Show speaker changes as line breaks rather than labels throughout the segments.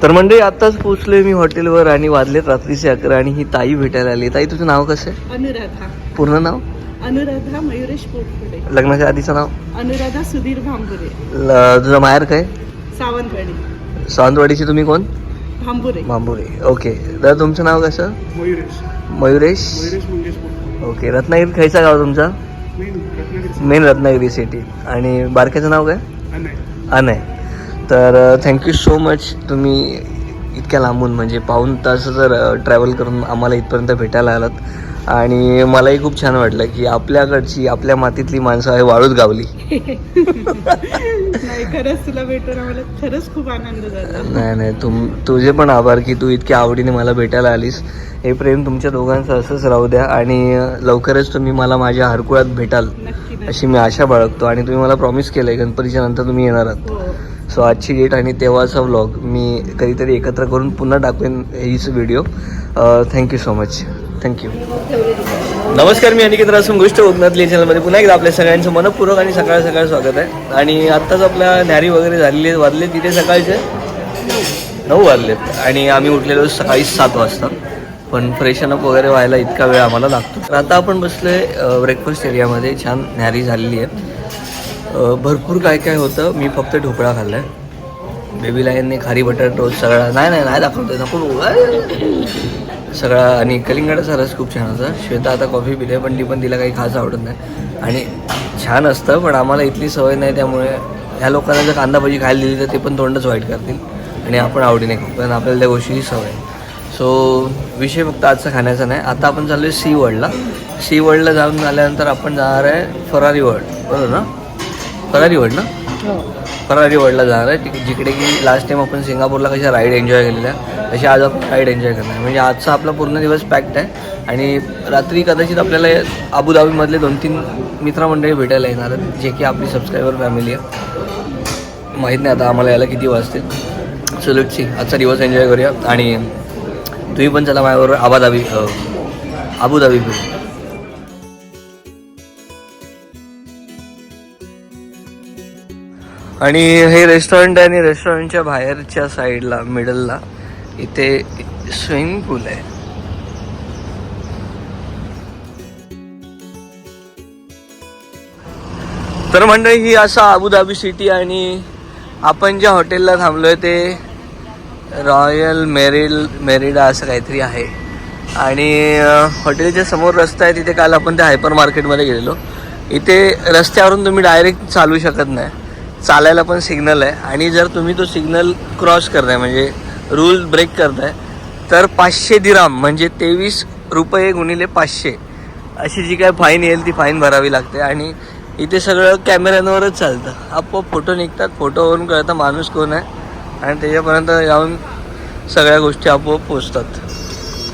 तर मंडळी आत्ताच पोहोचलोय मी हॉटेलवर आणि वाजलेत रात्रीचे 11 आणि ही ताई भेटायला आली. ताई तुझं नाव कसं आहे?
अनुराधा.
पूर्ण नाव?
अनुराधा मयुरेश पोटपुडे.
लग्नाच्या आधीचं नाव?
अनुराधा सुधीर भांबुरे.
तुझं माहेर काय?
सावंतवाडी.
सावंतवाडीची तुम्ही कोण?
भांबुरे.
भांबुरे. ओके. तर तुमचं नाव कसं?
मयुरेश.
मयुरेश. ओके. रत्नागिरी खायचा गाव तुमचा? Main Ratnagiri city. आणि बारक्याचं नाव काय? अनय. तर थँक्यू सो मच, तुम्ही इतक्या लांबून म्हणजे पाऊण तास जर ट्रॅव्हल करून आम्हाला इथपर्यंत भेटायला आलात. आणि मलाही खूप छान वाटलं की आपल्याकडची आपल्या मातीतली माणसं आहे वाळूत गावली.
नाही, खरंच तुला भेटून आम्हाला खरंच खूप आनंद झाला.
नाही तुझे पण आभार की तू इतक्या आवडीने मला भेटायला आलीस. हे प्रेम तुमच्या दोघांचं असंच राहू द्या आणि लवकरच तुम्ही मला माझ्या हरकुळात भेटाल अशी मी आशा बाळगतो. आणि तुम्ही मला प्रॉमिस केलं आहे गणपतीच्या नंतर तुम्ही येणार आहात. सो आजची डेट आणि तेव्हाचा व्लॉग मी कधीतरी एकत्र करून पुन्हा टाकवेन हीच video. Thank you so much. Thank you. नमस्कार, मी अनिकेत रासून गोष्ट कोकणातली चॅनलमध्ये पुन्हा एकदा आपल्या सगळ्यांचं मनपूर्वक आणि सकाळ स्वागत आहे. आणि आत्ताच आपल्या न्यारी वगैरे झालेले वाजले तिथे सकाळचे 9 वाजलेत आणि आम्ही उठलेलो सकाळी 7 वाजता. पण फ्रेशनअप वगैरे व्हायला इतका वेळ आम्हाला लागतो. तर आता आपण बसलोय ब्रेकफास्ट एरियामध्ये. छान न्यारी झालेली आहे. भरपूर काय होतं. मी फक्त ढोकळा खाल्ला आहे. बेबी लाईनने खारी बटर टोस्ट सगळा नाही दाखवतो सगळा. आणि कलिंगडाचा रस खूप छान होता. श्वेता आता कॉफी पिते पण तिला काही खास आवडत नाही. आणि छान असतं पण आम्हाला इथली सवय नाही, त्यामुळे ह्या लोकांना जर कांदा भाजी खायला दिली तर ते पण तोंडच वाईट करतील आणि आपण आवडीने खाऊ, पण आपल्याला त्या गोष्टीची सवय. सो विषय फक्त आजचा खाण्याचा नाही. आता आपण चाललो आहे सी वर्ल्डला. सी वर्ल्डला जाऊन आल्यानंतर आपण जाणार आहे फरारी वर्ल्ड. बरोबर ना? फरारी वर्ल्ड ना? फरारी वर्ल्डला जाणार आहे, जिकडे की लास्ट टाइम आपण सिंगापूरला कशा राईड एन्जॉय केलेल्या तशी आज आपण राईड एन्जॉय करणार. म्हणजे आजचा आपला पूर्ण दिवस पॅक्ड आहे. आणि रात्री कदाचित आपल्याला अबुधाबीमधले 2-3 मित्रमंडळी भेटायला येणार आहेत, जे की आपली सबस्क्रायबर फॅमिली आहे. माहीत नाही आता आम्हाला यायला किती वाजतील. सो लेट्स सी, आजचा दिवस एन्जॉय करूया. आणि तुम्ही पण चला माझ्याबरोबर अबुधाबी फिरू. आणि हे रेस्टॉरंट आहे आणि रेस्टॉरंटच्या बाहेरच्या साईडला मिडलला इथे स्विमिंग पूल आहे. तर मंडळी ही असा अबुधाबी सिटी. आणि आपण ज्या हॉटेलला थांबलोय ते रॉयल मेरिडा असं काहीतरी आहे. आणि हॉटेलच्या समोर रस्ता आहे, तिथे काल आपण त्या हायपर मार्केटमध्ये गेलेलो. इथे रस्त्यावरून तुम्ही डायरेक्ट चालू शकत नाही, चालायला पण सिग्नल आहे. आणि जर तुम्ही तो सिग्नल क्रॉस करताय म्हणजे रूल ब्रेक करताय तर 500 दिराम म्हणजे 23 रुपये गुणिले 500 अशी जी काय फाईन येईल ती फाईन भरावी लागते. आणि इथे सगळं कॅमेऱ्यांवरच चालतं. आपोआप फोटो निघतात, फोटोवरून कळतं माणूस कोण आहे आणि त्याच्यापर्यंत जाऊन सगळ्या गोष्टी आपोआप पोचतात.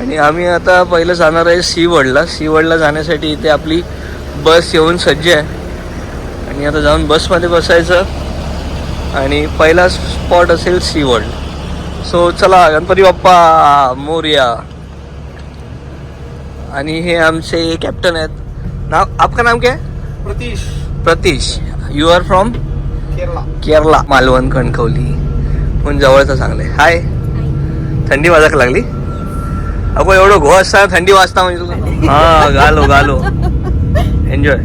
आणि आम्ही आता पहिलं जाणार आहे सी वर्ल्डला. सी वर्ल्डला जाण्यासाठी इथे आपली बस येऊन सज्ज आहे. आणि आता जाऊन बसमध्ये बसायचं आणि पहिला स्पॉट असेल सी वर्ल्ड. सो चला, गणपती बाप्पा मोरया. आणि हे आमचे कॅप्टन आहेत. नाव आपका नाम क्या है? Pratish. You are from Kerala. Malvan Kankavli पण जवळचं चांगलं आहे. हाय. थंडी वाजायला लागली अगो, एवढं घो असता थंडी वाजता म्हणजे तुला. हा गालो एन्जॉय.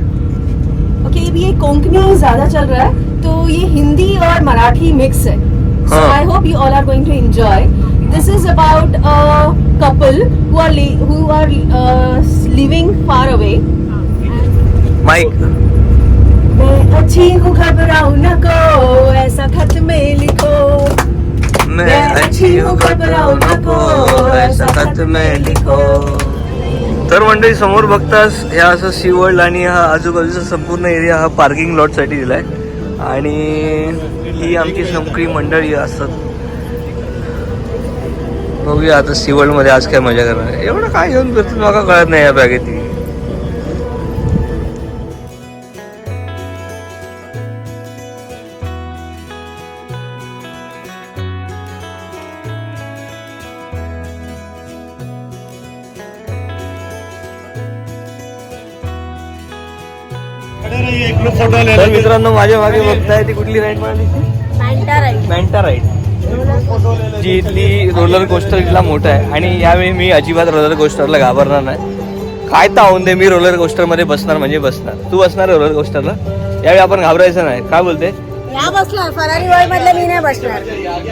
ओके, ये कोंकणी ज्यादा चल रहा है तो ये हिंदी और मराठी मिक्स है. So I hope you all are going to enjoy. This is about a couple who are living far away.
Mike.
मैं अच्छी हूँ घबराओ नको, ऐसा खत में लिखो.
मैं अच्छी हूँ घबराओ नको, ऐसा खत में लिखो. तर मंडळी समोर बघतास ह्या असं सी वर्ल्ड आणि हा आजूबाजूचा संपूर्ण एरिया हा पार्किंग लॉटसाठी दिलाय. आणि ही आमची सगळी मंडळी असतात. बघूया आता सी वर्ल्डमध्ये आज काय मजा करणार. एवढं काय घेऊन फिरतो मला कळत नाही या बॅगेत. तर मित्रांनो माझ्या मागे बघताय ती कुठली राईड म्हणाली? मॅन्टा राईड. जी इथली रोलर कोस्टर इथला मोठा आहे आणि यावेळी मी अजिबात रोलर कोस्टरला घाबरणार नाही. काय तावून दे, मी रोलर कोस्टरमध्ये बसणार म्हणजे बसणार. तू बसणार रोलर कोस्टरला? यावेळी आपण घाबरायचं नाही. काय बोलते?
या बसणार फरारी वर्ल्ड मधले मी नाही बसणार.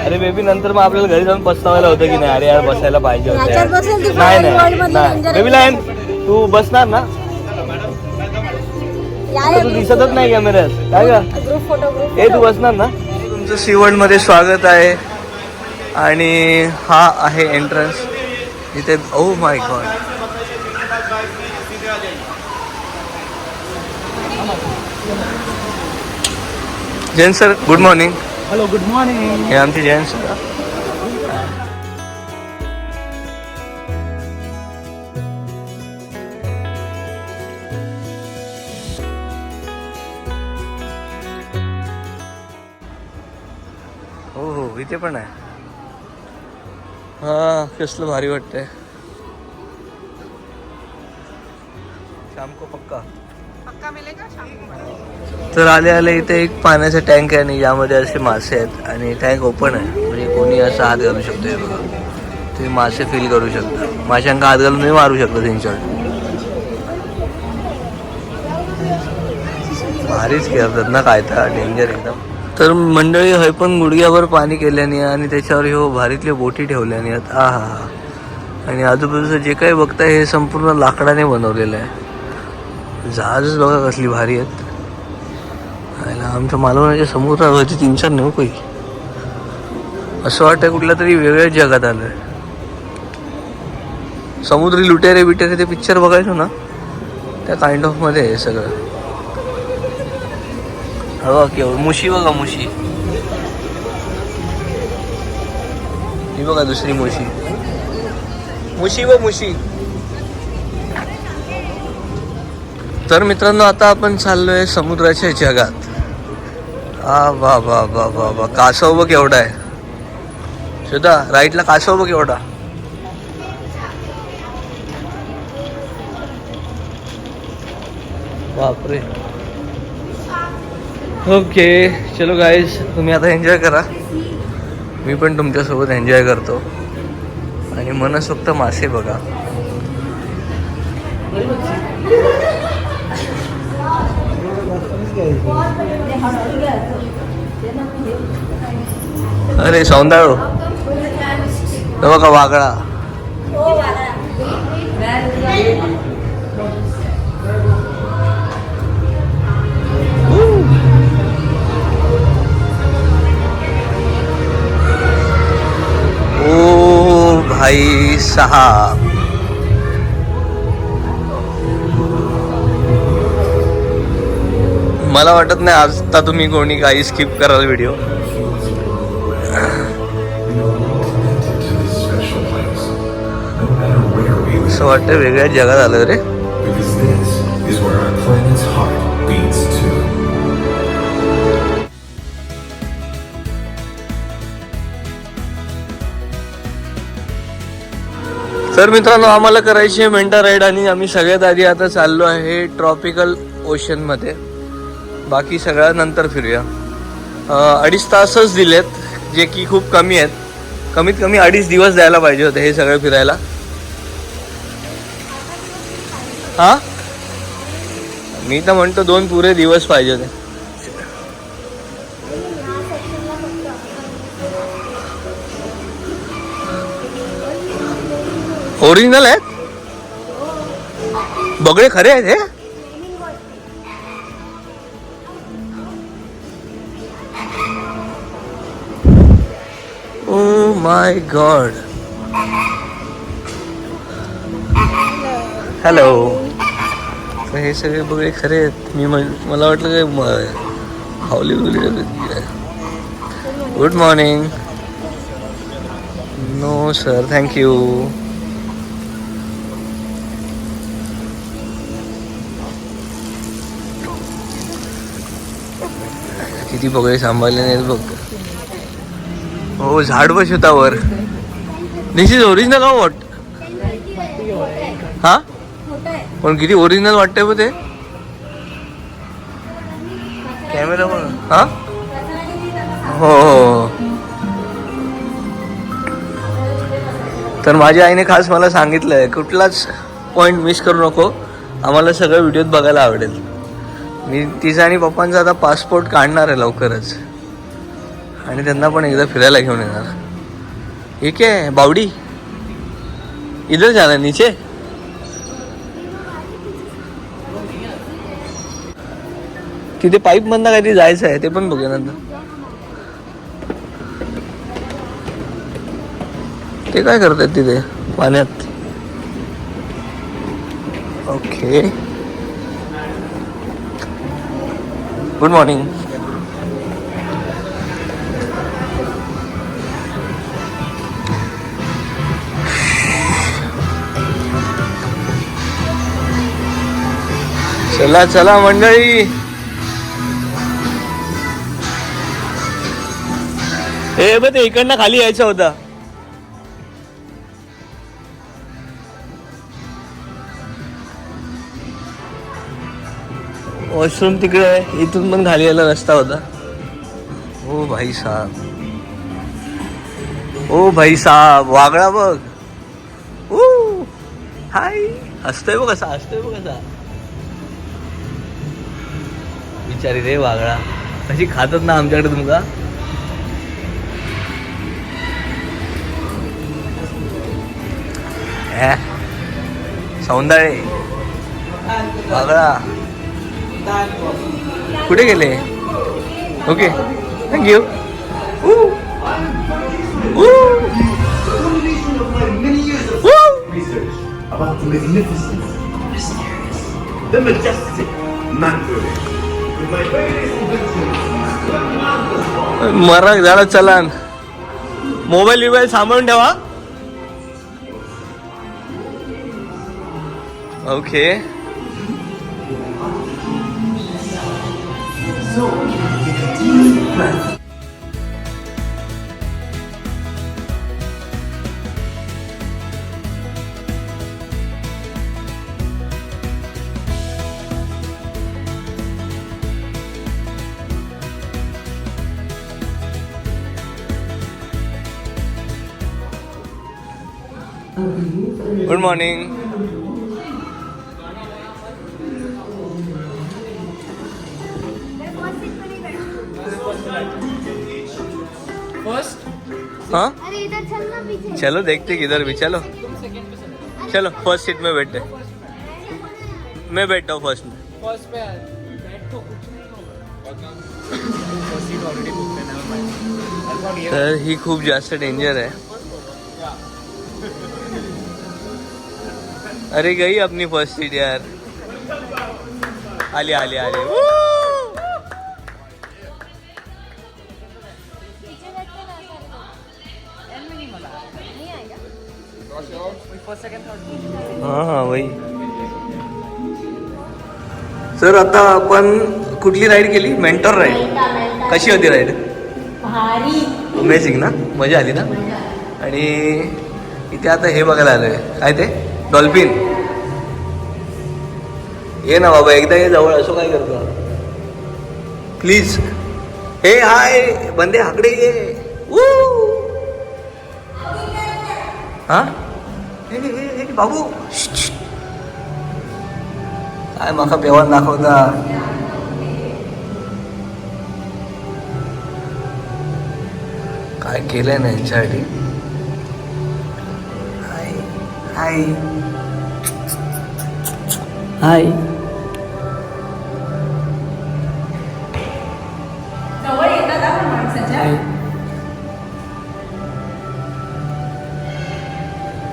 अरे बेबी, नंतर मग आपल्याला घरी जाऊन पस्तावायला होतं की नाही, अरे यार बसायला पाहिजे होतं
याच्यात बसेल ती
यार. नाही
Ferrari World मधली
नाही
danger
बेबी लाईन, तू बसणार ना? तू दिसतच नाही कॅमेऱ्यात. काय का
ग्रुप फोटो
हे, तू बसणार ना? तुमचं सीवर्ल्ड मध्ये स्वागत आहे आणि हा आहे एंट्रन्स इथे. ओ my God, Jain sir good morning.
Hello, good morning.
हे आमचे जैन सर. हो हो, इथे पण आहे. हा, कसलं भारी वाटतंय. शाम को पक्का. तर आले आले इथे एक पाण्याचा टँक आहे आणि यामध्ये असे मासे आहेत आणि टँक ओपन आहे, म्हणजे कोणी असं हात घालू शकतो. हे बघा, तुम्ही मासे फील करू शकता. माशांका हात घालून तुम्ही मारू शकता त्यांच्यावर. भारीच खेळतात ना, काय तर डेंजर एकदम. तर मंडळी हय पण गुडघ्यावर पाणी केल्याने आणि त्याच्यावर हे भारीतले बोटी ठेवल्याने आहेत. हा हा हा. आणि आजूबाजूचं जे काही बघताय हे संपूर्ण लाकडाने बनवलेलं आहे. जहाजच बघा कसली भारी आहेत. आमच्या मालवणाच्या समुद्रावरती 3-4 नेऊ काही असं वाटतं कुठल्या तरी वेगळ्याच जगात आलोय. समुद्री लुटेरे बिटेरे ते पिक्चर बघायचो ना, त्या काइंड ऑफ मध्ये आहे सगळं. हो केवळ मुशी बघा, मुशी ही बघा, दुसरी मुशी, मुशी व मुशी. तर मित्रांनो, आता आपण चाललोय समुद्राच्या जगात. वा वा वा वा वा, कासव बघ एवढा आहे. सुद्धा राईटला कासव बघ एवढा. बापरे. ओके चलो गाईज, तुम्ही आता एन्जॉय करा. मी पण तुमच्यासोबत एन्जॉय करतो आणि मनसोक्त मासे बघा. अरे सौंदाळू, बघा वागळा. ओ भाई साहब, मला वाटत नाही आता तुम्ही कोणी काही स्किप कराल व्हिडिओ. असं वाटतं वेगळ्या जगात आलं रे. तर मित्रांनो, आम्हाला करायची आहे मेंटा राईड आणि आम्ही सगळ्यात आधी आता चाललो आहे ट्रॉपिकल ओशन मध्ये. बाकी सगळ्या नंतर फिरूया. 2.5 तासच दिलेत, जे की खूप कमी आहेत. कमीत कमी 2.5 दिवस द्यायला पाहिजे होते हे सगळं फिरायला. हा, मी तर म्हणतो 2 पुरे दिवस पाहिजे होते. ओरिजिनल आहेत बगळे, खरे आहेत हे. Oh my God. हॅलो. हे सगळे बगळे खरे आहेत. मला वाटलं काय Hollywood. Good morning. No sir, thank you. किती बगळे सांभाळले नाहीत बघ. हो, झाड बस होता वर. दिस इज ओरिजिनल ऑफ वॉट. हा, पण किती ओरिजिनल वाटतंय बघ ते कॅमेरा पण. हा हो हो, तर माझ्या आईने खास मला सांगितलं आहे कुठलाच पॉईंट मिस करू नको, आम्हाला सगळं व्हिडिओत बघायला आवडेल. मी तिचा आणि पप्पांचा आता पासपोर्ट काढणार आहे लवकरच आणि त्यांना पण एकदा फिरायला घेऊन येणार. हे काय बावडी इधर जाना नीचे. तिथे पाईप मधनं काहीतरी जायचं आहे ते पण बघूया नंतर. ते काय करतात तिथे पाण्यात. Okay good morning. चला चला मंडळी. हे बघ ते इकडनं खाली यायचं होतं. वॉशरूम तिकडे आहे, इथून पण खाली यायला रस्ता होता. ओ भाई साहब, ओ भाई साहब, वागळा बघ. हाय हसतोय बघ कसा, हसतोय बघ कसा. बिचारी रे वागळा, कशी खातात ना आमच्याकडे तुमका. सौंदर्य वागळा कुठे गेले. Okay thank you. मरक झाला. चला मोबाईल सांभाळून ठेवा. Okay good morning. हाँ
अरे इधर चलना पीछे.
चलो देखते किधर भी. चलो चलो फर्स्ट सीट में बैठते. मैं बैठता हूँ फर्स्ट में. तर ही खूप जास्त डेंजर आहे. अरे गई अपनी फर्स्ट सीट यार. आली आली आली.
पीछे बैठते ना नहीं आएगा.
हाँ हाँ वही. सर आता आपण कुठली राईड केली. Mentor ride. कशी होती राईड.
भारी.
अमेझिंग ना. मजा आली ना. आणि इथे आता हे बघायला आलोय काय ते डॉल्फिन. ये ना बाबा एकदा ये जवळ. असं काय करतो प्लीज. हे हाय बंदे हाकडे ये. हा हे बाबू काय माका पेवान दाखवता. काय केलंय ना यांच्यासाठी. हाय हाय हाय.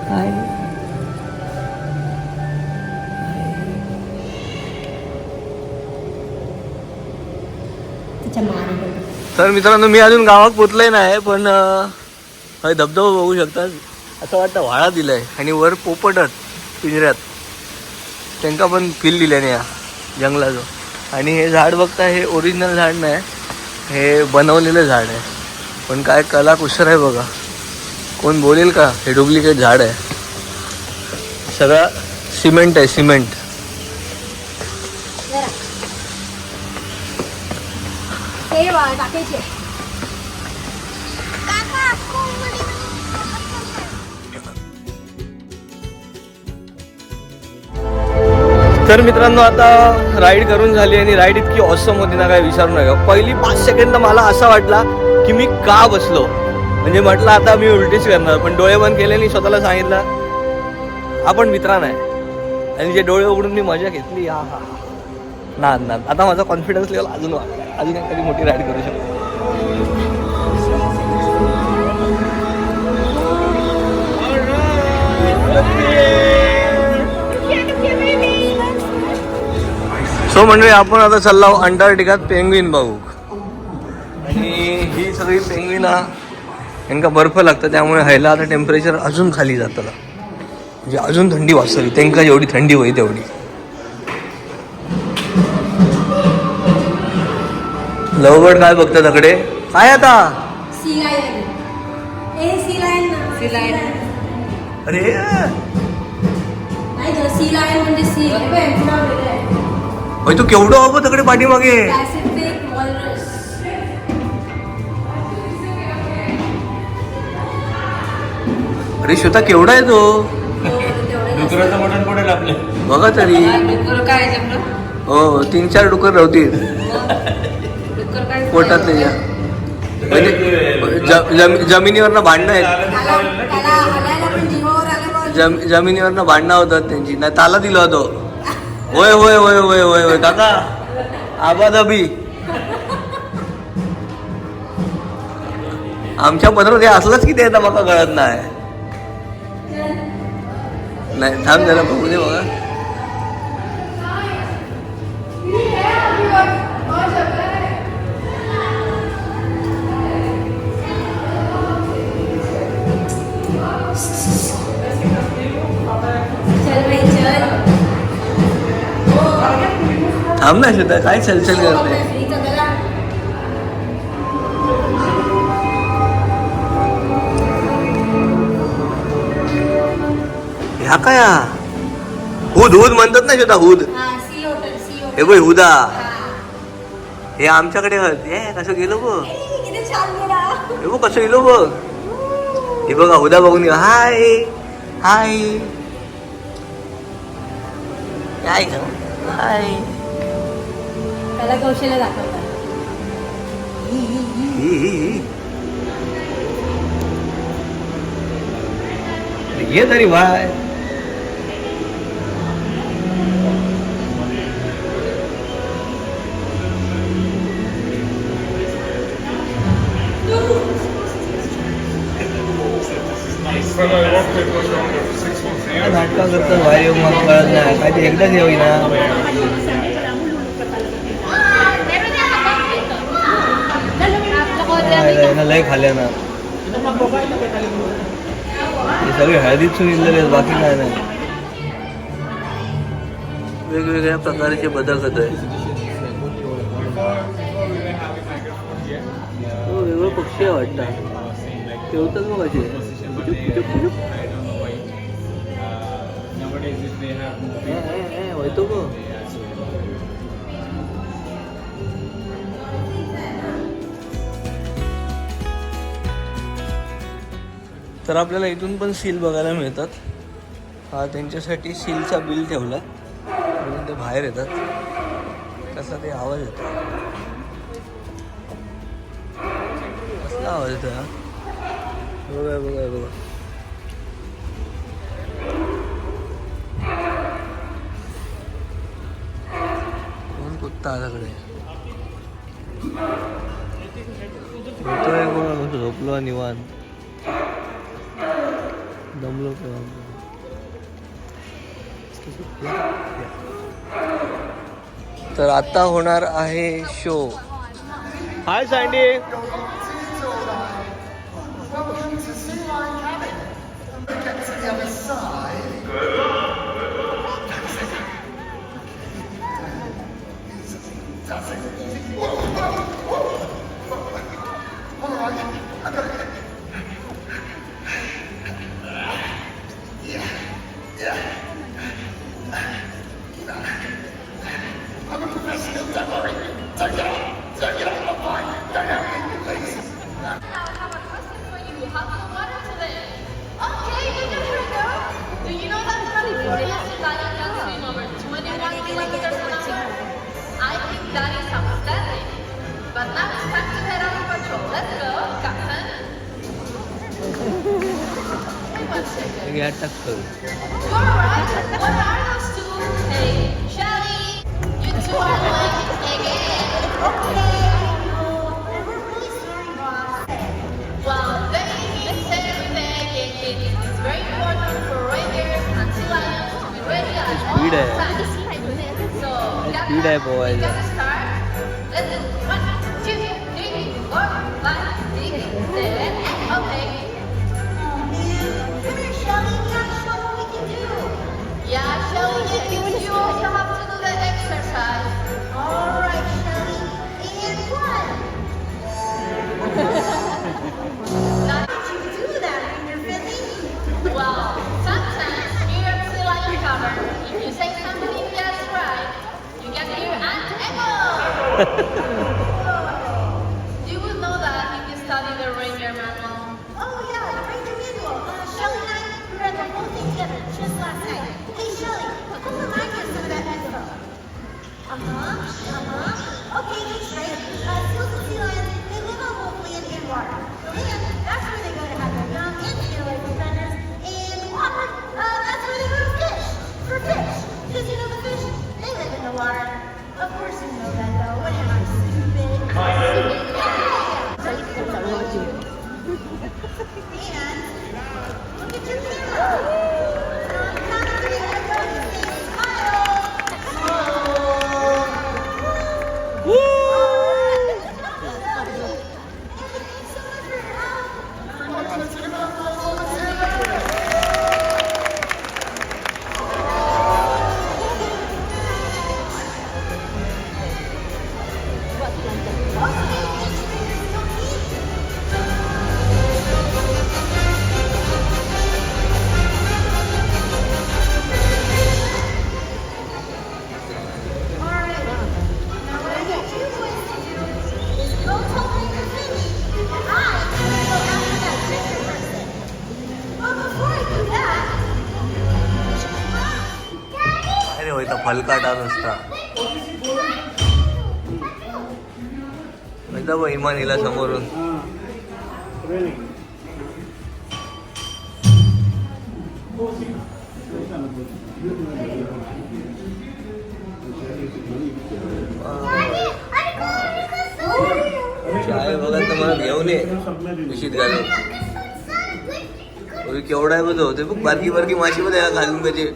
हाय. तर मित्रांनो मी अजून गावात पोचलोय नाही पण हे धबधबा बघू शकता. असं वाटतं व्हाळा दिलाय आणि वर पोपटत पिंजऱ्यात. त्यांना पण फील दिल्याने या जंगलाचं. आणि हे झाड बघता हे ओरिजिनल झाड नाही, हे बनवलेलं झाड आहे. पण काय कलाकुसर आहे बघा. कोण बोलेल का हे डुप्लिकेट झाड आहे. सगळं सिमेंट आहे सिमेंट.
हे बघ टाकायचे. काका
तर मित्रांनो आता राईड करून झाली आणि राईड इतकी ऑसम होती ना, काय विचारू नका. पहिली 5 सेकंद मला असा वाटला की मी का बसलो, म्हणजे म्हटलं आता मी उलटीच करणार, पण डोळे बंद केले आणि स्वतःला सांगितलं आपण मित्रांना आहे. आणि जे डोळे उघडून मी मजा घेतली, हा हा नाद नाद. आता माझा कॉन्फिडन्स लेवल अजून वाढला, अजून एखादी मोठी राईड करू शकतो. सो म्हणजे आपण आता चाललो अंटार्क्टिकात पेंग्विन बघू. आणि ही सगळी पेंग्विन यांना बर्फ लागतं, त्यामुळे ह्याला आता टेम्परेचर अजून खाली जातं, म्हणजे अजून थंडी वाचली. त्यांना जेवढी थंडी होईल तेवढी. लवबर्ड काय बघतात तकडे काय आता?
Sea lion. ए सी लायन ना.
Sea lion.
अरे
नाही गं, सी लायन म्हणजे सी
होय, तू केवढं हवं तकडे पाठीमागे.
Pacific walrus.
अरे श्वेता केवढा आहे तो,
डुकराचं मटण पडेल आपले.
बघा तरी.
डुक्कर काय जमलं?
हो 3-4 डुकर राहतील
डुक्कर काय
पोटात त्याच्या. म्हणजे जमिनीवरनं भांडणं आहेत,
त्याला हलायला पण जीवावर आलं बघ.
जमिनीवरनं भांडणं होतात त्यांची. नाही ताला दिला होतो. होय होय होय होय होय होय काका आबादाबी. आमच्या पदरात हे असलंच किती येतं बघा, कळत नाही. नाही थांब त्याला बघू दे बघा.
चल बाई चल.
थांब ना श्वेता, काय चलचल करते.
फ्रीचं त्याला.
ह्या काय हुद हुद म्हणतात ना श्वेता, हुद.
हा सी ओटर सी ओटर.
हे बघ हुदा.
हा.
हे आमच्याकडे हे कसं गेलो बघ.
किती छान गेला.
हे बघ कसं गेलो बघ. हे बघा हुदा बघून घे. हाय हाय काय ग हाय.
त्याला कौशल्य दाखवतात.
ये तरी भाय. नाटका करतात बाहेर येऊन मला कळत नाही काय ते एकदाच येऊ ना. लय खाल्या ना हे सगळे हळदीत सुनिलेले आहेत, बाकी काय नाही. वेगवेगळ्या प्रकारचे बदल होत आहे. वेगळं पक्षी आहे वाटतं, ठेवतात मग असे. होतो ग. तर आपल्याला इथून पण सील बघायला मिळतात. हा त्यांच्यासाठी सीलचा बिल ठेवला म्हणून ते बाहेर येतात. कसा ते आवाज येतो, कसला आवाज येतो हा. बघा बघा बघा. कोण कुत्ता आल्याकडे झोपलो निवांत. दमलो तर आता होणार आहे शो. हाय सँडी. यात टाकतो. स्पीड आहे, स्पीड आहे पोवायचा.
Yeah, Shelly, you also have to do the exercise. All right, Shelly. And one. Now, did you do that when you're filming? Well, sometimes you're still undercover. If you say something just right, you get your aunt Emma. You would know that if you study the Ranger Manual. Oh, yeah, the Ranger Manual. Shelly and I read the whole thing together just last night. Hey, Shelly, come remind me of some of that info. Okay, that's right. Seals and sea lions, they live on both land and water. Land, that's where they go to have their young and stay away from predators. And water, that's where they go to fish. For fish. Because you know the fish, they live in the water. Of course you know that though. What am I, stupid? And look at your camera.
अरे होय, फलकाटा नुसता बघ इमानीला समोरून. चाय बघा तर मला घेऊन ये पिशीत घालून. केवढा आहे बघ होते बघ, बारकी बारकी माशी मध्ये घालून कधी.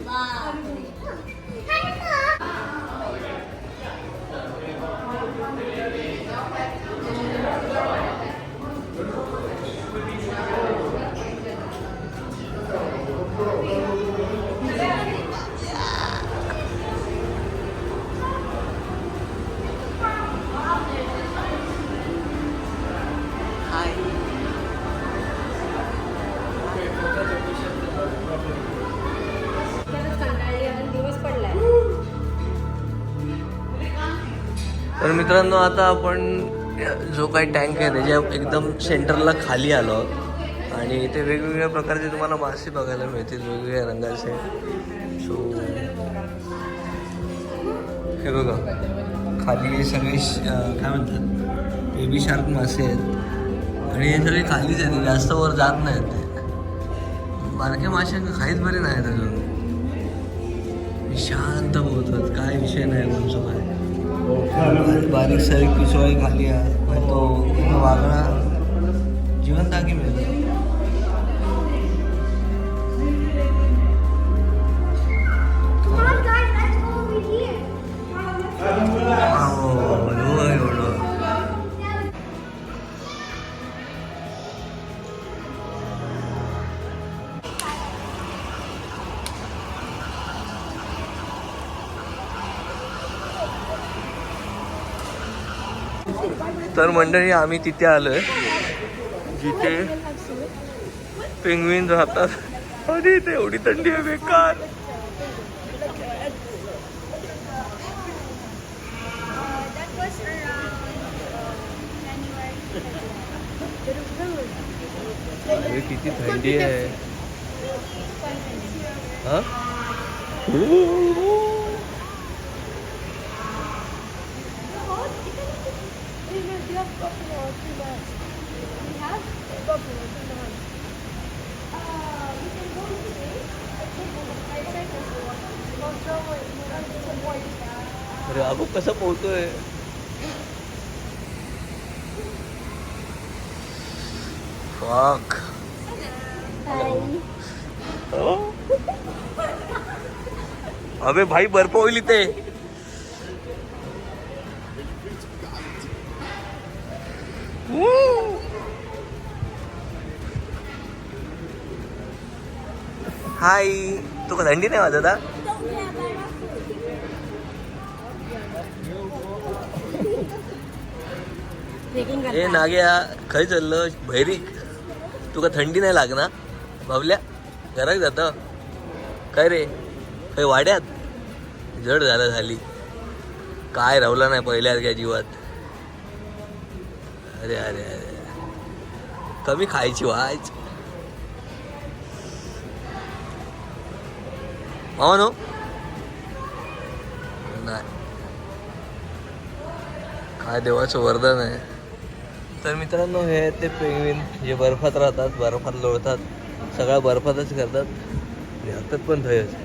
तर मित्रांनो, आता आपण जो काही टँक आहे त्याच्या एकदम सेंटरला खाली आलो आणि इथे वेगवेगळ्या प्रकारचे तुम्हाला मासे बघायला मिळतील, वेगवेगळ्या रंगाचे. सो हे बघा, खाली सगळे काय म्हणतात, बेबी शार्क मासे आहेत आणि हे सगळे खालीच आहेत, जास्त वर जात नाहीत. ते बारक्या माशांना खाईच बरे नाहीत अजून, शांत बोलतात, काय विषय नाही कोणचं काय. बारीक सारीक पिसवाई खाली आहे, तो वागणा जिवंत आगी मिळतो. तर मंडळी, आम्ही तिथे आलोय जिथे पेंग्विन राहतात आणि इथे एवढी थंडी आहे बेकार. अरे किती थंडी आहे. हा अरे अगो कसं पोहतोय. Fuck. अबे भाई बर्फ होईल इथे. हाय, तुका थंडी नाही वाजत हा? ए नाग्या खय चाललं भैरीक, तुका थंडी नाही लागना बाबल्या? घरात जात काय रे? काही वाड्यात जड झाली काय रावला नाही पहिल्यासारख्या जीवात. अरे अरे अरे कमी खायची वाच हो नो. नाही काय देवाचं वरदान आहे. तर मित्रांनो हे आहेत ते पेंग्विन जे बर्फात राहतात, बर्फात लोळतात, सगळ्या बर्फातच करतात. राहतात पण थंयच.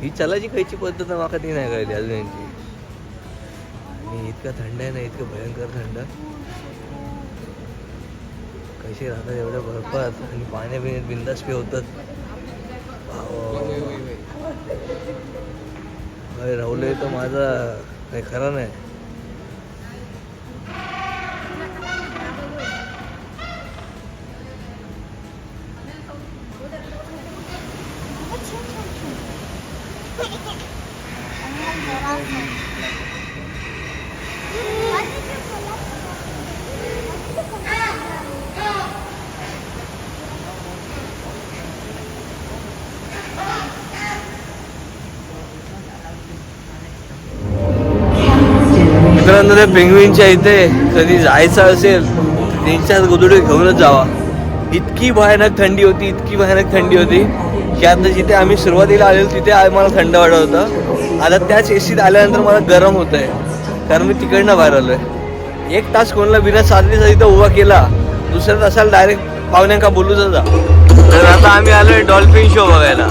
ही चलाची खायची पद्धत माका ती नाही कळली अजून यांची. आणि इतका थंड आहे ना, इतकं भयंकर थंड. कसे राहतात एवढ्या बर्फात आणि पाण्यापिण्यात बिंदास होतात. राहुल तर माझा काही खरं नाही. मित्रांनो त्या पेंग्विनच्या इथे कधी जायचं असेल तर त्यांच्याच गोधडी घेऊनच जावा. इतकी भयानक थंडी होती, इतकी भयानक थंडी होती की आता जिथे आम्ही सुरुवातीला आलेलो तिथे आम्हाला थंड वाटत होतं. आता त्याच एसीत आल्यानंतर मला गरम होत आहे, कारण मी तिकडनं बाहेर आलोय. 1 तास कोणाला बिना साधलीचा इथं उभा केला, दुसऱ्या तासाला डायरेक्ट पाहुण्यांका बोलूच जा. तर आता आम्ही आलोय डॉल्फिन शो बघायला.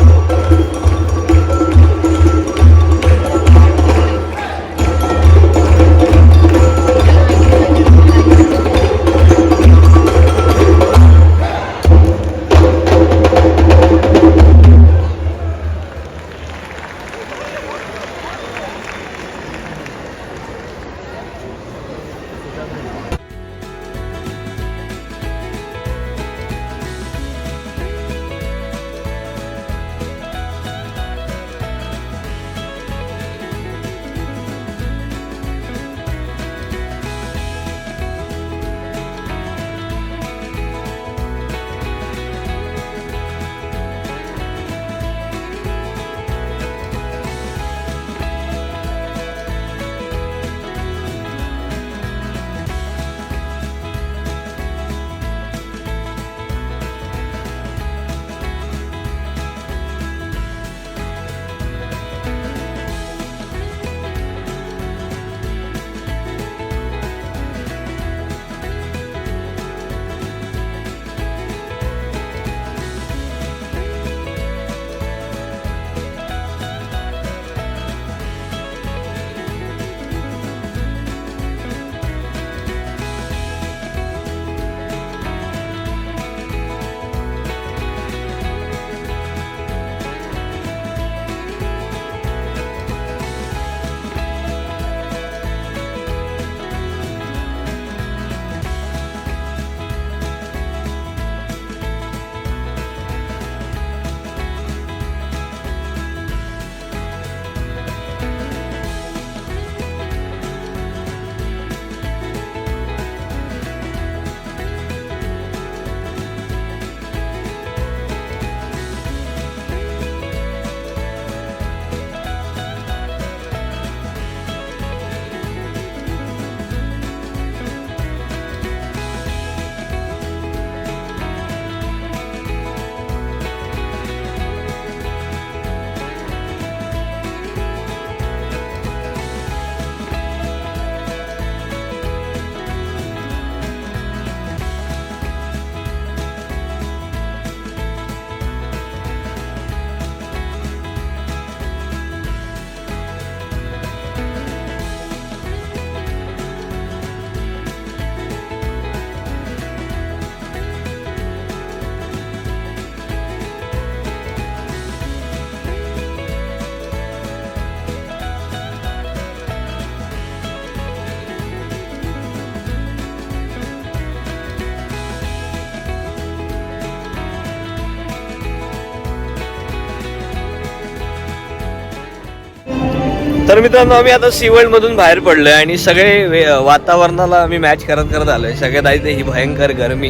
तर मित्रांनो आम्ही आता सी वर्ल्ड मधून बाहेर पडलोय आणि सगळे वातावरणाला आम्ही मॅच करत आलोय. सगळ्यात आधी ही भयंकर गरमी,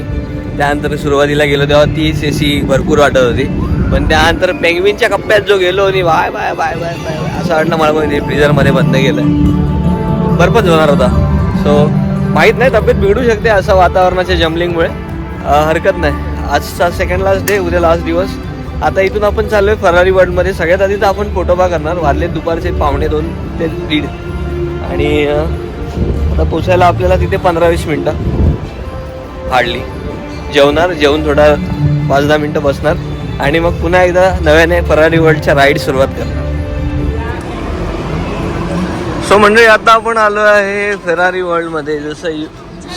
त्यानंतर सुरुवातीला गेलो तेव्हा तीच एसी भरपूर वाटत होती, पण त्यानंतर पेंग्विनच्या कप्प्यात जो गेलो आणि bye bye bye bye bye असं वाटलं मला पण फ्रीजरमध्ये बंद केलं. बर्फच होणार होता. सो माहीत नाही, तब्येत बिघडू शकते असं वातावरणाच्या जम्बलिंगमुळे. हरकत नाही. आजचा सेकंड लास्ट डे, उद्या लास्ट दिवस. आता इथून आपण चाललोय फरारी वर्ल्डमध्ये. सगळ्यात आधी तर आपण फोटोबा करणार. वाजले दुपारचे 2:45 ते 1:30 आणि आता पोचायला आपल्याला तिथे 15-20 मिनटं हार्डली. जेवून थोडा 5-10 मिनटं बसणार आणि मग पुन्हा एकदा नव्याने फरारी वर्ल्डच्या राईड सुरुवात करणार. सो मंडळी आता आपण आलो आहे फेरारी वर्ल्डमध्ये. जसं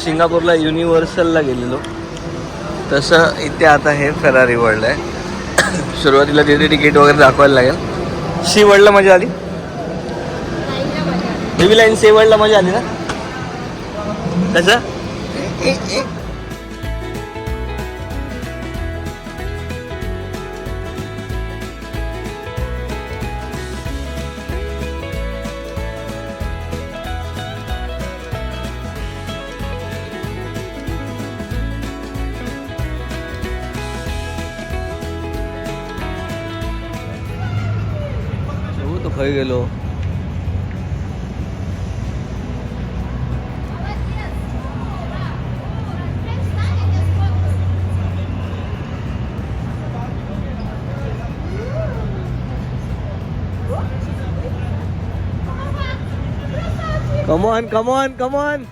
सिंगापूरला युनिव्हर्सलला गेलेलो तसं इथे आता हे फेरारी वर्ल्ड आहे. सुरुवातीला तिथे तिकीट वगैरे दाखवायला लागेल. सी वर्ल्डला मजा आली, बेबी लाईन सी वर्ल्डला मजा आली ना? कसं खय गेलो. Come on.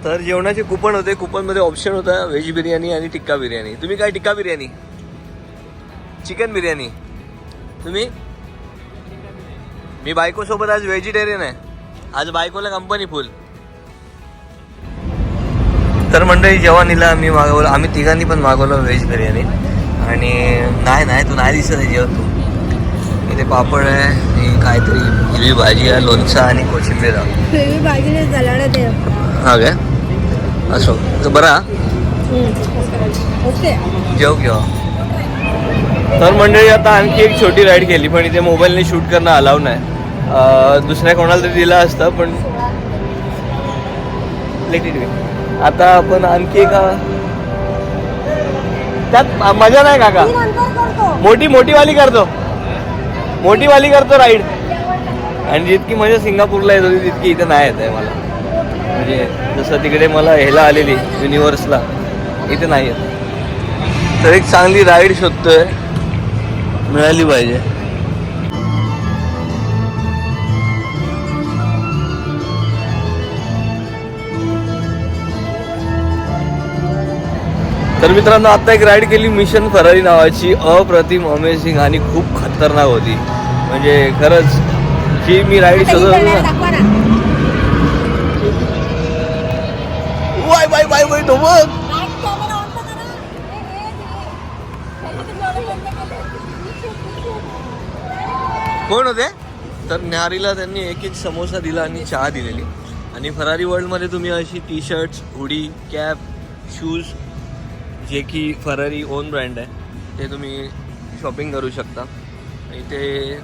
तर जेवणाचे कुपन होते. कुपनमध्ये ऑप्शन होता व्हेज बिर्याणी आणि टिक्का बिर्याणी. तुम्ही काय? टिक्का बिर्याणी, चिकन बिर्याणी. तुम्ही? मी बायकोसोबत आज व्हेजिटेरियन आहे. आज बायकोला कंपनी फुल. तर मंडळी जेवणीला आम्ही तिघांनी पण मागवलं व्हेज बिर्याणी. आणि नाही तू नाही दिसत आहे जेवण. तू इथे पापड आहे, काहीतरी हिरवी भाजी आहे, लोणचं आणि कोशिंबीर आहे.
भाजीने सलाड आहे.
हा काय? असो बरा.
ओके
जेव घेऊ. तर मंडळी आता आणखी एक छोटी राईड केली, पण इथे मोबाईलने शूट करणं अलाव नाही. दुसऱ्या कोणाला तरी दिलं असतं, पण आता आपण आणखी एका त्यात मजा नाही काका. मोठीवाली करतो राईड. आणि जितकी मजा सिंगापूरला येत होती तितकी इथे नाही येत आहे मला. म्हणजे जसं तिकडे मला ह्याला आलेली युनिव्हर्सला, इथे नाही येत. तर एक चांगली राईड शोधतोय, मिळाली पाहिजे. तर मित्रांनो आता एक राईड केली मिशन फरारी नावाची. अप्रतिम, अमेझिंग आणि खूप खतरनाक होती. म्हणजे खरंच जी मी राईड शोधत होतो ना. बाय तो बघ. कोण होते? तर न्याहारीला त्यांनी एक समोसा दिला आणि चहा दिलेली. आणि फरारी वर्ल्डमध्ये तुम्ही अशी टी शर्ट्स, हुडी, कॅप, शूज जे की फरारी ओन ब्रँड आहे ते तुम्ही शॉपिंग करू शकता. इथे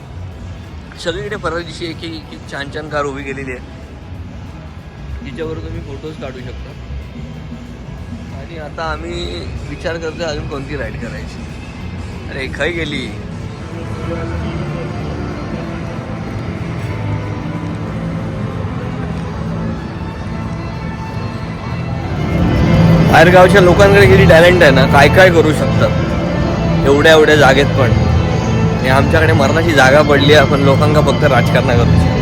सगळीकडे फरारीची एक छान कार उभी केलेली आहे, तिच्यावर तुम्ही फोटोज काढू शकता. आणि आता आम्ही विचार करतोय अजून कोणती राईड करायची. अरे खाई गेली. बाहेरगावच्या लोकांकडे किती टॅलेंट आहे ना, काय करू शकतात एवढ्या जागेत. पण आणि आमच्याकडे मरणाची जागा पडली आहे, आपण लोकांना फक्त राजकारण करू शकतो.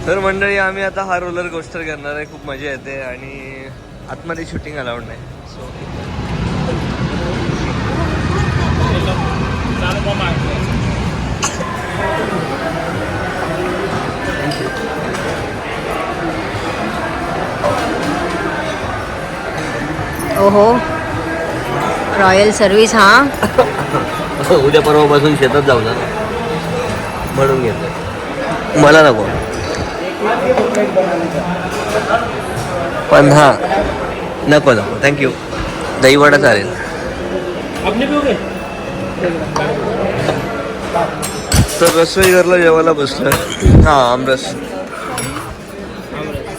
तर मंडळी आम्ही आता हा रोलर कोस्टर करणार आहे. खूप मजा येते आणि आतमध्ये शूटिंग अलाउड नाही. सो
ओहो रॉयल सर्व्हिस हा
उद्या परवापासून शेतात जाऊ ना म्हणून घेतलं. मला नको पण हां नको थँक्यू. दहीवडा चालेल. तर रसोईघरला जेवायला बसलं. हां आमरस.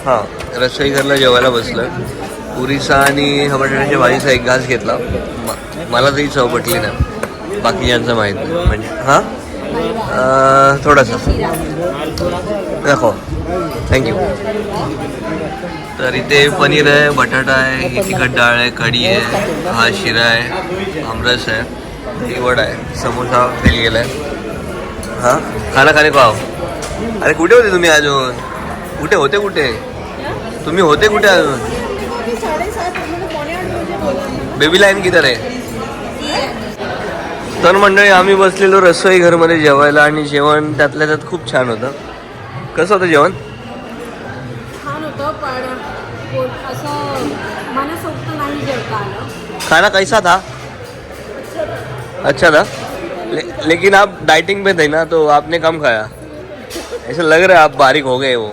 हां रसोईघरला जेवायला बसलं. पुरीचा आणि बटाट्याच्या भाजीचा एक घास घेतला. मला तरी चव पटली नाही, बाकीच्यांचं माहीत नाही. म्हणजे हां थोडासा दाखव. थँक्यू. तर इथे पनीर आहे, बटाटा आहे, ही तिखट डाळ आहे, कढी आहे, हा शिरा आहे, आमरस आहे, दहीवडा आहे, समोसा फेल गेला आहे. हां खाना खाने खाव. अरे कुठे होते तुम्ही अजून? कुठे होते? कुठे तुम्ही होते? कुठे अजून? बेबी लाईन किती रे? तर मंडळी आम्ही बसलेलो रसोई घरमध्ये जेवायला आणि जेवण त्यातल्या त्यात खूप छान होतं. कसं होतं जेवण?
छान होतं पण असं मनसोक्त नाही जेवता आलं.
खाना कैसा था? अच्छा था. लेकिन आप डाइटिंग पे थे ना तो आपने कम खाया. ऐसा लग रहा है आप बारीक हो गए हो.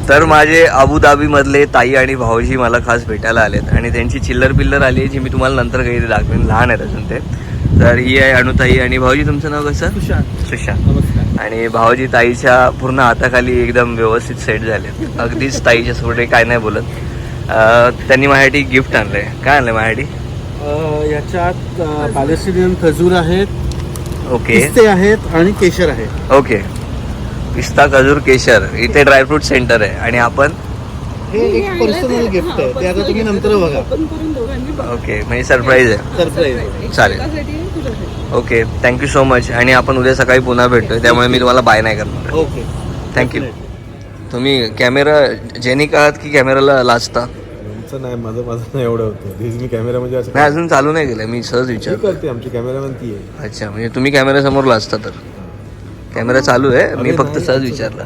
तर माझे अबुधाबी मधले ताई आणि भाऊजी मला खास भेटायला आलेत आणि त्यांची चिल्लर पिल्लर आली जी मी तुम्हाला नंतर काही दाखवेन. लहान आहेत अजून ते. तर ही आहे अनुताई आणि भाऊजी तुमचं नाव कसं? सुशांत. आणि भाऊजी ताईच्या पूर्ण हाताखाली एकदम व्यवस्थित सेट झाले. अगदीच ताईच्या पुढे काय नाही बोलत. त्यांनी माझ्यासाठी गिफ्ट आणलंय. काय आणलंय माझ्यासाठी?
याच्यात पॅलेस्टिनियन खजूर आहेत,
ओके
पिस्ते आहेत आणि केशर आहे.
ओके. पिस्ता खजूर केशर. इथे ड्रायफ्रूट सेंटर आहे आणि आपण
हे एक पर्सनल गिफ्ट आहे, ते आता तुम्ही नंतर बघा.
ओपन करून दोघांनी बघ.
ओके म्हणजे सरप्राईज आहे.
सरप्राईज.
चालेल.
स्वतःसाठी आणि तुझ्यासाठी.
Okay thank you so much. आणि आपण उद्या सकाळी पुन्हा भेटतोय त्यामुळे मी तुम्हाला बाय नाही करणार.
Okay
thank you. तुम्ही कॅमेरा जेनिक आहात की कॅमेराला लाजता?
नाही माझं नाही एवढं होतं. मी कॅमेरा म्हणजे असं
नाही अजून चालू नाही केलं. मी सहज
ती
विचार.
करते आमची कॅमेरामॅन ती आहे.
अच्छा म्हणजे तुम्ही कॅमेरासमोर लाजता. तर कॅमेरा चालू आहे. मी फक्त सहज विचारला.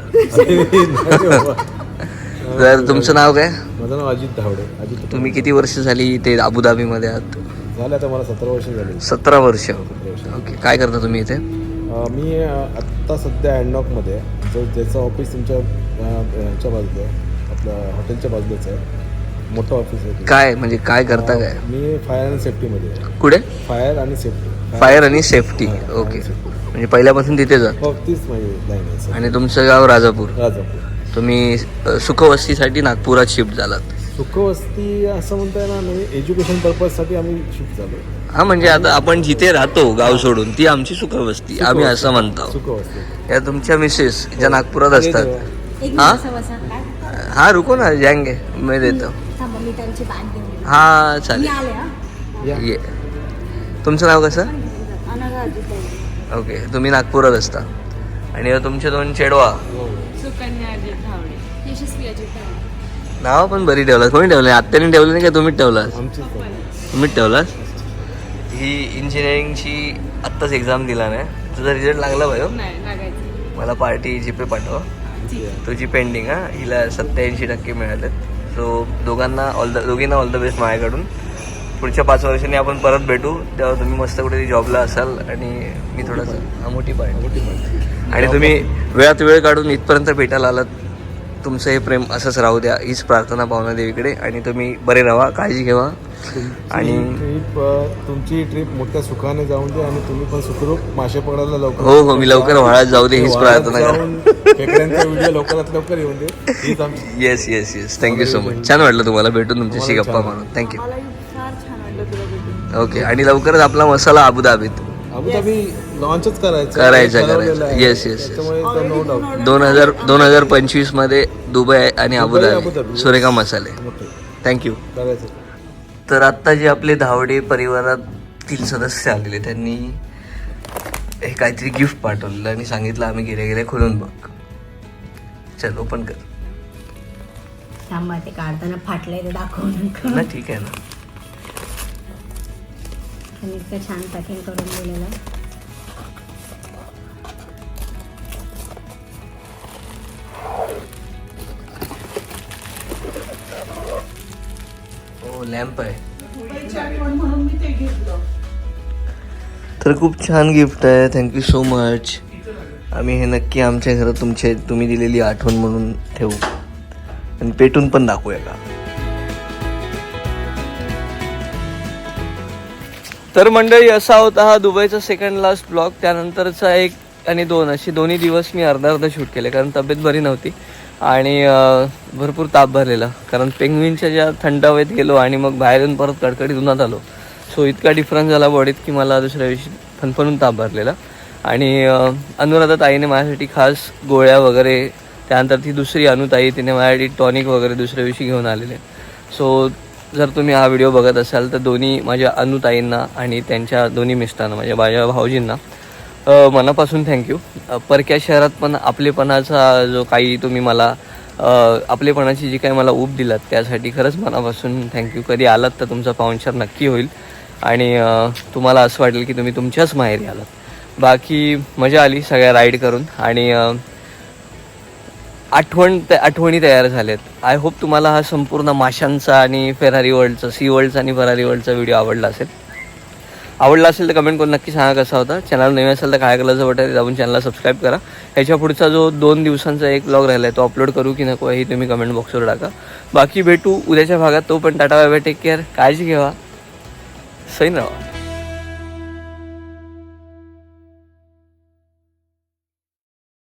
तर तुमचं नाव काय?
माझं नाव अजित धावडे. अजित.
तुम्ही किती वर्ष झाली इथे अबुधाबीमध्ये आहात?
झालं आता मला 17 वर्ष झाली.
17 वर्ष. ओके काय करता तुम्ही इथे?
मी आत्ता सध्या अँडनॉकमध्ये जो ज्याचं ऑफिस तुमच्या ह्याच्या बाजूला आहे, आपल्या हॉटेलच्या बाजूलाच आहे. मोठं ऑफिस आहे.
काय म्हणजे काय करता काय?
मी फायर अँड सेफ्टीमध्ये आहे.
कुठे?
फायर आणि सेफ्टी.
फायर आणि सेफ्टी. ओके म्हणजे पहिल्यापासून तिथे जा.
हो तीच माझी लाईन आहे.
आणि तुमचं गाव राजापूर.
राजापूर.
तुम्ही सुखवस्तीसाठी नागपुरात शिफ्ट झालात.
सुखवस्ती असं म्हणता येणार नाही. एज्युकेशन पर्पजसाठी आम्ही शिफ्ट झालो.
हा म्हणजे आता आपण जिथे राहतो गाव सोडून ती आमची सुखवस्ती आम्ही असं म्हणतो.
सुखवस्ती.
या तुमच्या मिसेस ज्या नागपुरात असतात.
एक
हा?
मिनिट बसा.
हा रुको ना जाएंगे मैं देतो.
थांबा, मी त्यांची बॅग घेऊन येते.
हा
मी
चालेल.
आले हा.
ये. तुमचं नाव कसं?
अनघा अजित.
ओके तुम्ही नागपुरात असता. आणि तुमचे दोन चेडवा
सुकन्या अजित धावडे.
यशस्वी अजित.
नाव पण बरी ठेवलं. कोणी ठेवलं? आत्याने ठेवलं नाही का तुम्हीच ठेवलात?
आमचीच आहे.
तुम्हीच ठेवलात. ही इंजिनिअरिंगची आत्ताच एक्झाम दिला नाही. तुझा रिझल्ट लागला भाई.
नाही लागायचं.
मला पार्टी जीपे पाठव. तुझी पेंडिंग. हा हिला 87% मिळाले. सो दोघींना ऑल द बेस्ट माझ्याकडून. पुढच्या 5 वर्षांनी आपण परत भेटू तेव्हा तुम्ही मस्त कुठेतरी जॉबला असाल आणि मी थोडंसं मोठी पार्टी. आणि तुम्ही वेळात वेळ काढून इथपर्यंत भेटायला आलात. तुमचं हे प्रेम असंच राहू द्या हीच प्रार्थना भावना देवीकडे. आणि तुम्ही बरे राहा, काळजी घ्यावा. आणि
तुमची ट्रिप मोठ्या सुखाने जाऊन दे आणि तुम्ही पण सुखरूप मासे पकडायला लवकर.
हो मी लवकर वाळात जाऊ दे हीच प्रार्थना करा.
व्हिडिओ लवकरात लवकर येऊन दे हीच आमची.
Yes thank you so much. छान वाटलं तुम्हाला भेटून तुमच्याशी गप्पा मारून. थँक्यू.
फार छान वाटलं तुला भेटून.
ओके आणि लवकरच आपला मसाला अबुधाबीत
अबुधाबी लॉन्चच
करायचं. येस
त्यामुळे नो डाऊट
2025 मध्ये दुबई आणि अबुधाबी सुरेखा मसाले. थँक्यू.
करायचं.
तर आत्ता जे आपले धावडे परिवारातील सदस्य आलेले त्यांनी हे काहीतरी गिफ्ट पाठवलेलं आणि सांगितलं आम्ही गेले खोलून बघ. चल ओपन कर
थांबा ते काढताना फाटलंय ते दाखवू नका.
ना. ठीक आहे ना.
आणि इतकं छान पॅकिंग करून दिलेलं.
हो लॅम्प आहे. तर खूप छान गिफ्ट आहे, थँक्यू सो मच. आम्ही हे नक्की आमच्या घरात तुम्ही दिलेली आठवण म्हणून ठेवू आणि पेटून पण दाखवूया का. तर मंडळी असा होता हा दुबईचा सेकंड लास्ट ब्लॉग. त्यानंतरचा 1 आणि 2 अशी दोन्ही दिवस मी अर्धा शूट केले, कारण तब्येत बरी नव्हती आणि भरपूर ताप भरलेला, कारण पेंग्विनच्या ज्या थंड हवेत गेलो आणि मग बाहेर येऊन परत कडकडीत उन्हात आलो. सो इतका डिफरन्स झाला बॉडीत की मला दुसऱ्या दिवशी फणफणून ताप भरलेला. आणि अनुराधा ताईने माझ्यासाठी खास गोळ्या वगैरे, त्यानंतर ती दुसरी अनुताई तिने माझ्यासाठी टॉनिक वगैरे दुसऱ्या दिवशी घेऊन आलेले. सो जर तुम्ही हा व्हिडिओ बघत असाल तर दोन्ही माझ्या अनुताईंना आणि त्यांच्या दोन्ही मिस्टरांना, माझ्या भाऊजींना मनापासून थँक्यू. परक्या शहरात पण आपलेपणाचा जो काही तुम्ही मला आपलेपणाची जी काही मला ऊब दिलात त्यासाठी खरंच मनापासून थँक्यू. कधी आलात तर तुमचा पाहुणचार नक्की होईल आणि तुम्हाला असं वाटेल की तुम्ही तुमच्याच माहेरी आलात. बाकी मजा आली सगळ्या राईड करून आणि आठवणी तयार झाल्यात. आय होप तुम्हाला हा संपूर्ण माशांचा आणि फेरारी वर्ल्डचा, सी वर्ल्डचा आणि फेरारी वर्ल्डचा व्हिडिओ आवडला असेल तर कमेंट करून नक्की सांगा कसा होता. चॅनल नवीन असेल तर काय कलरचं बटन दाबून चॅनलला सबस्क्राईब करा. ह्याच्या पुढचा जो 2 दिवसांचा एक ब्लॉग राहिला आहे तो अपलोड करू की नको हे तुम्ही कमेंट बॉक्सवर टाका. बाकी भेटू उद्याच्या भागात. तो पण tata bye bye, take care, काळजी घ्या, सैन राहा.